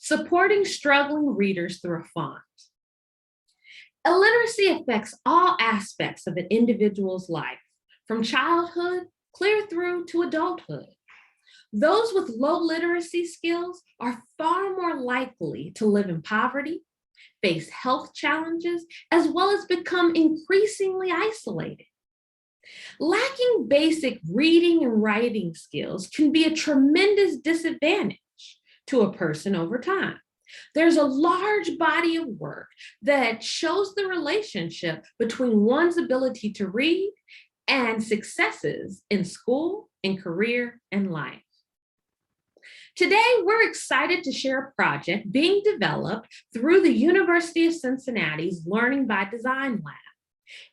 supporting struggling readers through a font. Illiteracy affects all aspects of an individual's life, from childhood clear through to adulthood. Those with low literacy skills are far more likely to live in poverty, face health challenges, as well as become increasingly isolated. Lacking basic reading and writing skills can be a tremendous disadvantage to a person over time. There's a large body of work that shows the relationship between one's ability to read and successes in school, in career, and life. Today, we're excited to share a project being developed through the University of Cincinnati's Learning by Design Lab.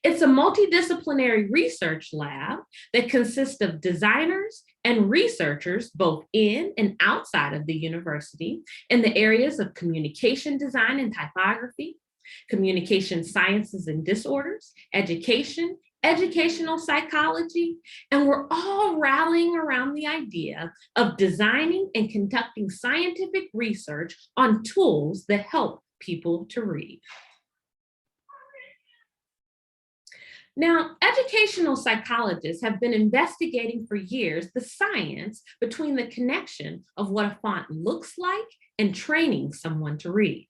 It's a multidisciplinary research lab that consists of designers and researchers both in and outside of the university in the areas of communication design and typography, communication sciences and disorders, education, educational psychology, and we're all rallying around the idea of designing and conducting scientific research on tools that help people to read. Now, educational psychologists have been investigating for years the science between the connection of what a font looks like and training someone to read.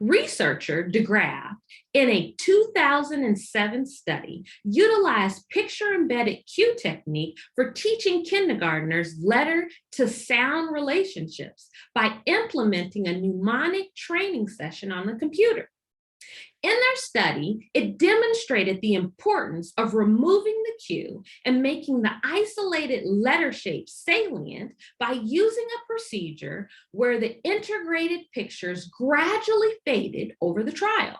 Researcher DeGraff, in a 2007 study, utilized picture-embedded cue technique for teaching kindergartners letter-to-sound relationships by implementing a mnemonic training session on the computer. In their study, it demonstrated the importance of removing the cue and making the isolated letter shape salient by using a procedure where the integrated pictures gradually faded over the trial.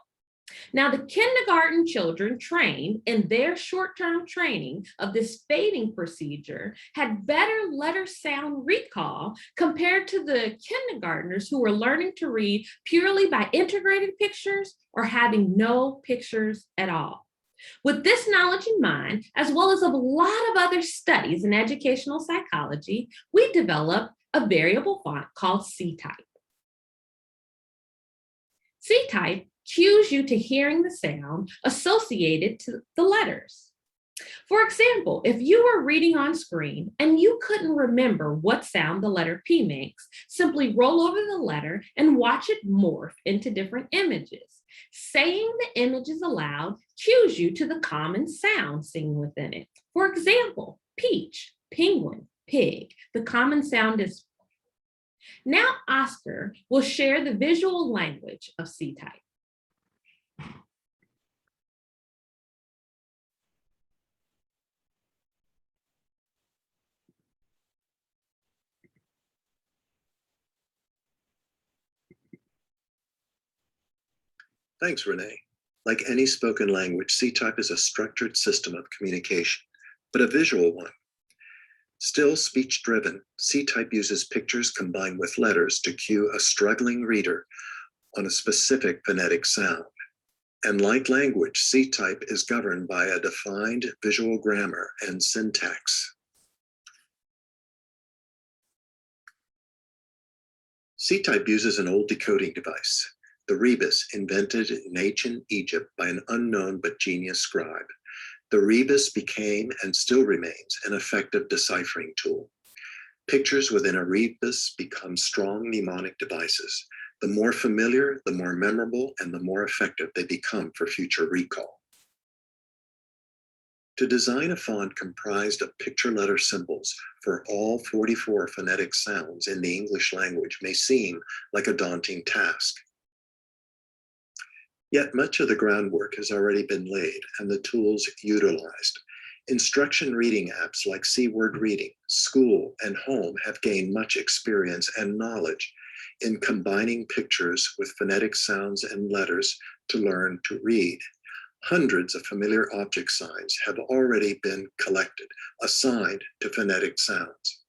Now, the kindergarten children trained in their short-term training of this fading procedure had better letter sound recall compared to the kindergartners who were learning to read purely by integrated pictures or having no pictures at all. With this knowledge in mind, as well as a lot of other studies in educational psychology, we developed a variable font called C-type. C-type cues you to hearing the sound associated to the letters. For example, if you were reading on screen and you couldn't remember what sound the letter P makes, simply roll over the letter and watch it morph into different images. Saying the images aloud cues you to the common sound seen within it. For example, peach, penguin, pig. The common sound is. Now Oscar will share the visual language of C-type. Thanks, Renee. Like any spoken language, C-type is a structured system of communication, but a visual one. Still speech-driven, C-type uses pictures combined with letters to cue a struggling reader on a specific phonetic sound. And like language, C-type is governed by a defined visual grammar and syntax. C-type uses an old decoding device, the rebus, invented in ancient Egypt by an unknown but genius scribe. The rebus became and still remains an effective deciphering tool. Pictures within a rebus become strong mnemonic devices. The more familiar, the more memorable, and the more effective they become for future recall. To design a font comprised of picture letter symbols for all 44 phonetic sounds in the English language may seem like a daunting task. Yet much of the groundwork has already been laid and the tools utilized. Instruction reading apps like Seward Reading, School, and Home have gained much experience and knowledge in combining pictures with phonetic sounds and letters to learn to read. Hundreds of familiar object signs have already been collected, assigned to phonetic sounds.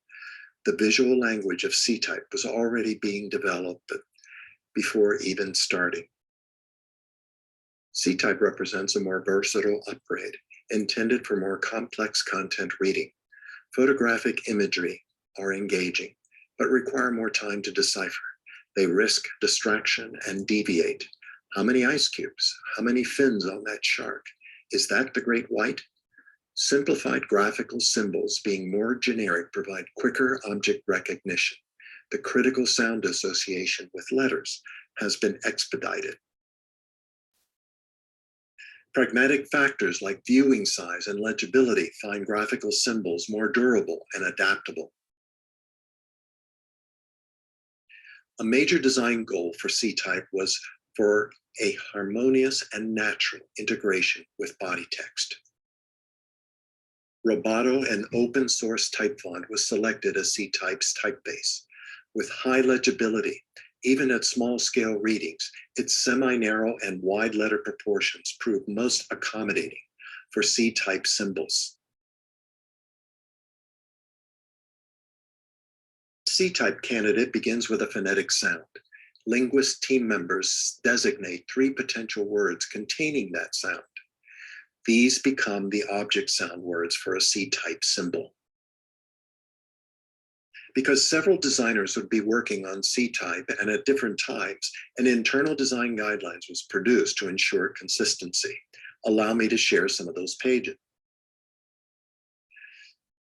The visual language of C-type was already being developed before even starting. C-type represents a more versatile upgrade intended for more complex content reading. Photographic imagery are engaging, but require more time to decipher. They risk distraction and deviate. How many ice cubes? How many fins on that shark? Is that the great white? Simplified graphical symbols, being more generic, provide quicker object recognition. The critical sound association with letters has been expedited. Pragmatic factors like viewing size and legibility find graphical symbols more durable and adaptable. A major design goal for C-type was for a harmonious and natural integration with body text. Roboto, an open source type font, was selected as C-type's typeface. With high legibility, even at small scale readings, its semi-narrow and wide letter proportions prove most accommodating for C-type symbols. C-type candidate begins with a phonetic sound. Linguist team members designate 3 potential words containing that sound. These become the object sound words for a C-type symbol. Because several designers would be working on C-type and at different times, an internal design guidelines was produced to ensure consistency. Allow me to share some of those pages.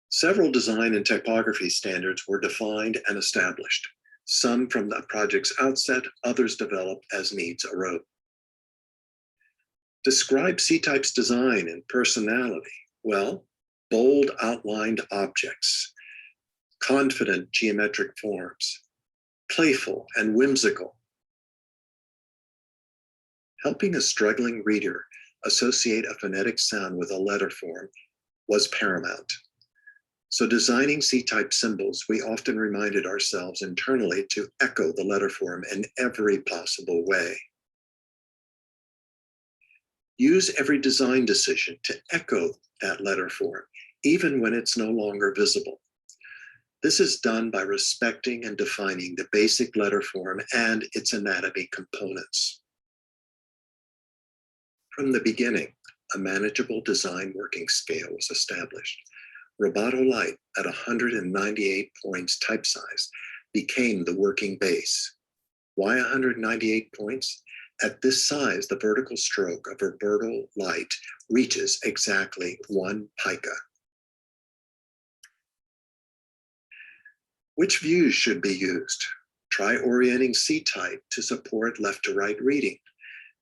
Several design and typography standards were defined and established, some from the project's outset, others developed as needs arose. Describe C-type's design and personality. Well, bold outlined objects, confident geometric forms, playful and whimsical. Helping a struggling reader associate a phonetic sound with a letter form was paramount. So designing C-type symbols, we often reminded ourselves internally to echo the letter form in every possible way. Use every design decision to echo that letter form, even when it's no longer visible. This is done by respecting and defining the basic letter form and its anatomy components. From the beginning, a manageable design working scale was established. Roboto Light at 198 points type size became the working base. Why 198 points? At this size, the vertical stroke of Roboto Light reaches exactly 1 pica. Which views should be used? Try orienting C-type to support left to right reading.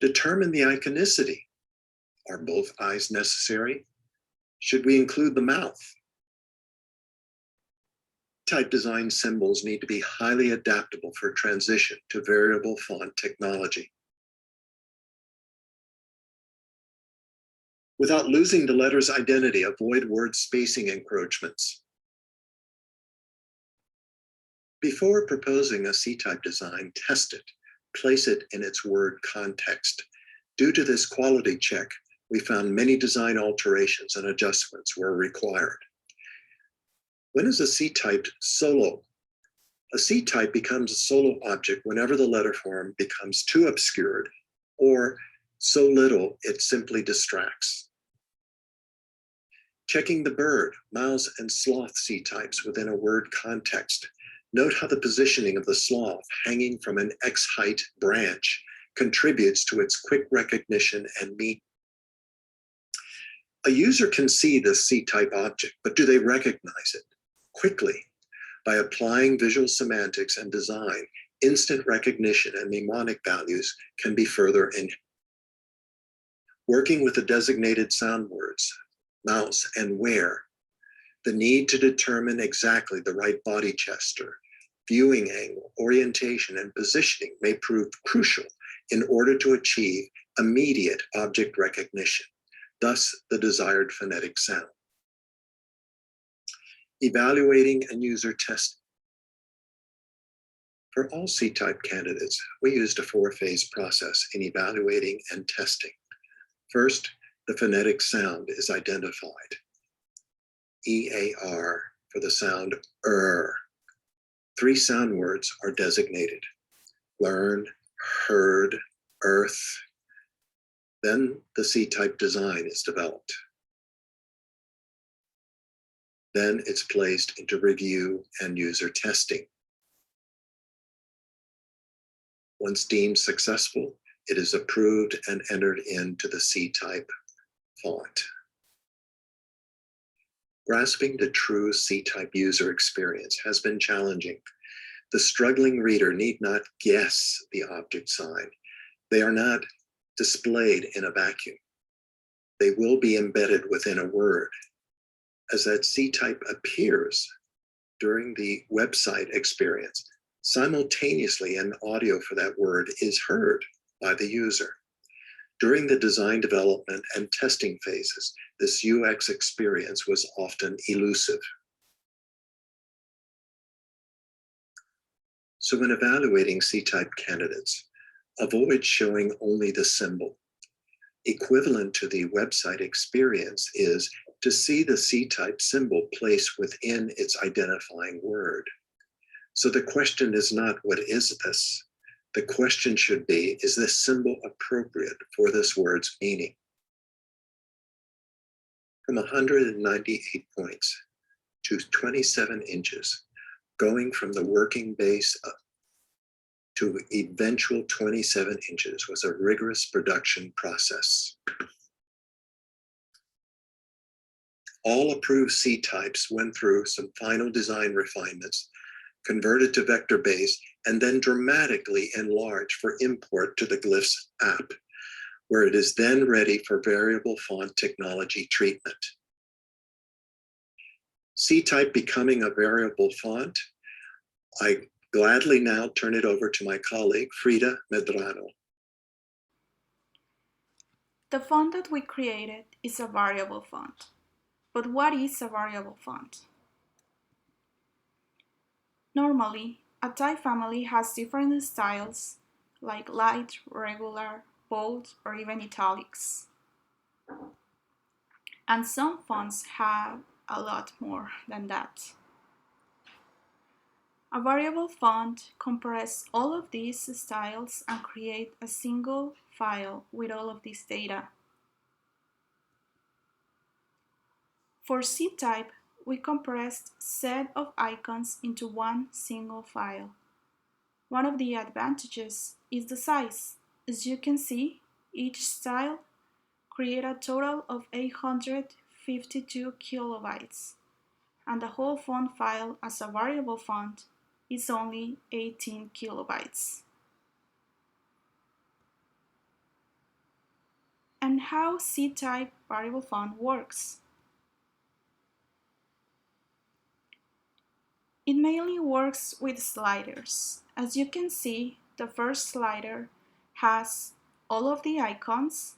Determine the iconicity. Are both eyes necessary? Should we include the mouth? Type design symbols need to be highly adaptable for transition to variable font technology. Without losing the letter's identity, avoid word spacing encroachments. Before proposing a C-type design, test it. Place it in its word context. Due to this quality check, we found many design alterations and adjustments were required. When is a C-type solo? A C-type becomes a solo object whenever the letter form becomes too obscured or so little it simply distracts. Checking the bird, mouse, and sloth C-types within a word context. Note how the positioning of the sloth hanging from an X-height branch contributes to its quick recognition and meaning. A user can see this C-type object, but do they recognize it? Quickly, by applying visual semantics and design, instant recognition and mnemonic values can be further enhanced. Working with the designated sound words, mouse and where, the need to determine exactly the right body gesture, viewing angle, orientation, and positioning may prove crucial in order to achieve immediate object recognition, thus the desired phonetic sound. Evaluating and user testing. For all C-type candidates, we used a 4-phase process in evaluating and testing. First, the phonetic sound is identified. EAR for the sound 3 sound words are designated. Learn, heard, earth. Then the C-type design is developed. Then it's placed into review and user testing. Once deemed successful, it is approved and entered into the C-type font. Grasping the true C-type user experience has been challenging. The struggling reader need not guess the object sign. They are not displayed in a vacuum. They will be embedded within a word. As that C-type appears during the website experience, simultaneously an audio for that word is heard by the user. During the design development and testing phases, this UX experience was often elusive. So when evaluating C-type candidates, avoid showing only the symbol. Equivalent to the website experience is to see the C-type symbol placed within its identifying word. So the question is not, what is this? The question should be, is this symbol appropriate for this word's meaning? From 198 points to 27 inches, going from the working base up to eventual 27 inches was a rigorous production process. All approved C-types went through some final design refinements, converted to vector base, and then dramatically enlarged for import to the Glyphs app, where it is then ready for variable font technology treatment. C-type becoming a variable font, I gladly now turn it over to my colleague, Frida Medrano. The font that we created is a variable font. But what is a variable font? Normally, a type family has different styles, like light, regular, bold, or even italics. And some fonts have a lot more than that. A variable font compresses all of these styles and creates a single file with all of this data. For C-type, we compressed a set of icons into one single file. One of the advantages is the size. As you can see, each style creates a total of 852 kilobytes, and the whole font file as a variable font is only 18 kilobytes. And how C-type variable font works? It mainly works with sliders. As you can see, the first slider has all of the icons,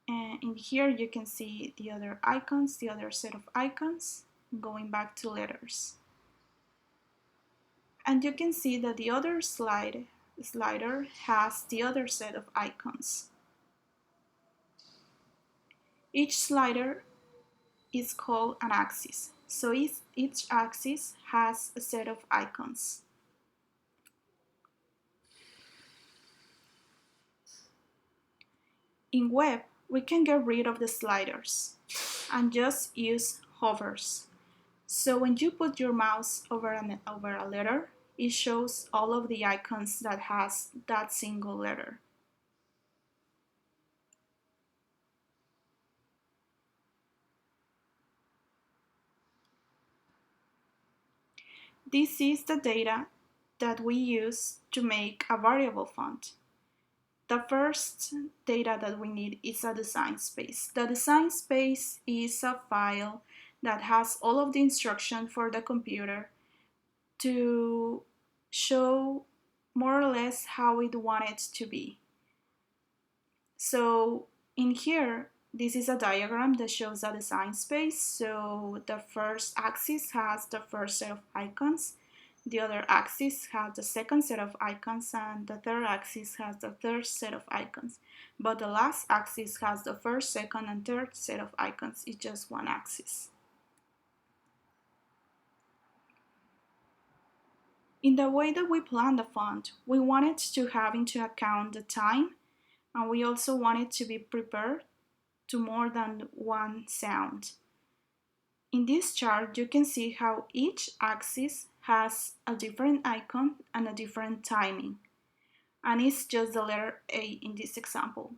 and in here you can see the other icons, the other set of icons, going back to letters. And you can see that the other slider has the other set of icons. Each slider is called an axis, so each axis has a set of icons. In web, we can get rid of the sliders and just use hovers. So when you put your mouse over a letter, it shows all of the icons that has that single letter. This is the data that we use to make a variable font. The first data that we need is a design space. The design space is a file that has all of the instruction for the computer to show more or less how it wanted to be. So in here, this is a diagram that shows a design space. So the first axis has the first set of icons, the other axis has the second set of icons, and the third axis has the third set of icons. But the last axis has the first, second, and third set of icons. It's just one axis. In the way that we plan the font, we wanted to have into account the time, and we also wanted to be prepared to more than one sound. In this chart, you can see how each axis has a different icon and a different timing. and it's just the letter A in this example.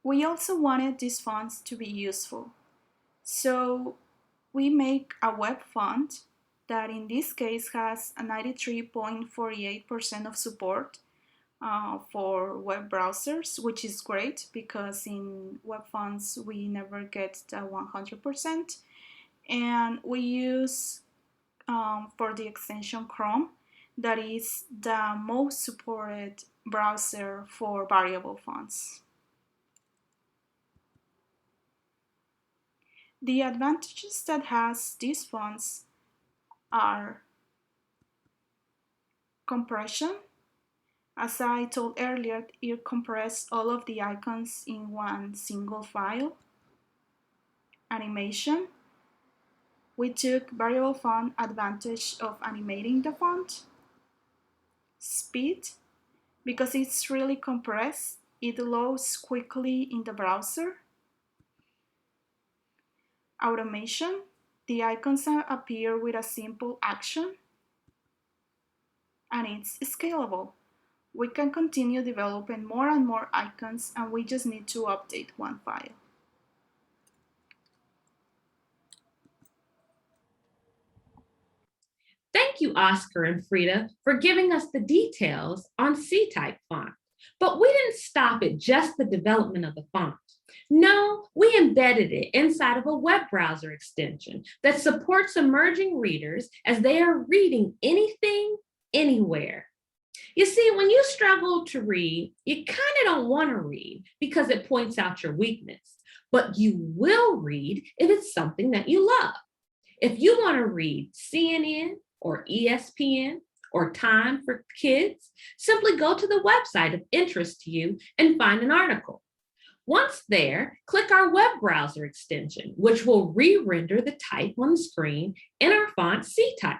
We also wanted these fonts to be useful, so we make a web font that in this case has a 93.48% of support for web browsers, which is great because in web fonts we never get the 100%. And we use for the extension Chrome, that is the most supported browser for variable fonts. The advantages that has these fonts are compression. As I told earlier, it compresses all of the icons in one single file. Animation. We took variable font advantage of animating the font. Speed. Because it's really compressed, it loads quickly in the browser. Automation. The icons appear with a simple action. And it's scalable. We can continue developing more and more icons, and we just need to update one file. Thank you, Oscar and Frida, for giving us the details on C-type font. But we didn't stop at just the development of the font. No, we embedded it inside of a web browser extension that supports emerging readers as they are reading anything, anywhere. You see, when you struggle to read, you kind of don't want to read because it points out your weakness, but you will read if it's something that you love. If you want to read CNN or ESPN or Time for Kids, simply go to the website of interest to you and find an article. Once there, click our web browser extension, which will re-render the type on the screen in our font C-type.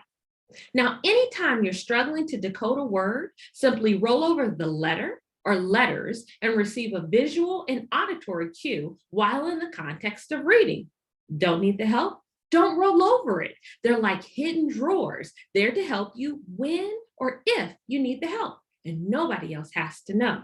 Now, anytime you're struggling to decode a word, simply roll over the letter or letters and receive a visual and auditory cue while in the context of reading. Don't need the help? Don't roll over it. They're like hidden drawers, there to help you when or if you need the help, and nobody else has to know.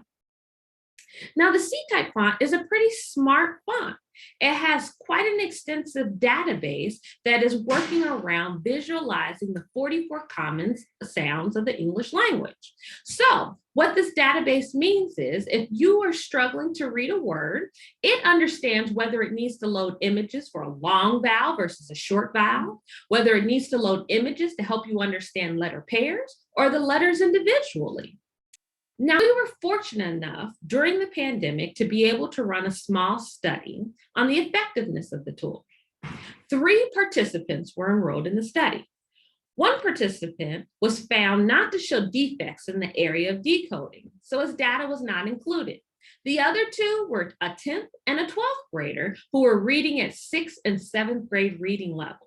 Now, the C-type font is a pretty smart font. It has quite an extensive database that is working around visualizing the 44 common sounds of the English language. So what this database means is if you are struggling to read a word, it understands whether it needs to load images for a long vowel versus a short vowel, whether it needs to load images to help you understand letter pairs or the letters individually. Now, we were fortunate enough during the pandemic to be able to run a small study on the effectiveness of the tool. 3 participants were enrolled in the study. One participant was found not to show defects in the area of decoding, so his data was not included. The other 2 were a 10th and a 12th grader who were reading at 6th and 7th grade reading levels.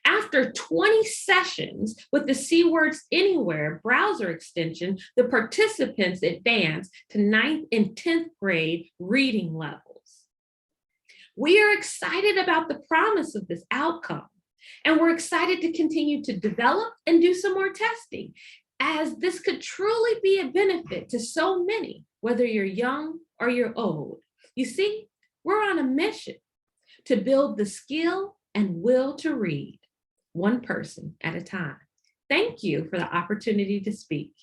After 20 sessions with the Seward's Anywhere browser extension, the participants advanced to 9th and 10th grade reading levels. We are excited about the promise of this outcome, and we're excited to continue to develop and do some more testing, as this could truly be a benefit to so many, whether you're young or you're old. You see, we're on a mission to build the skill and will to read, one person at a time. Thank you for the opportunity to speak.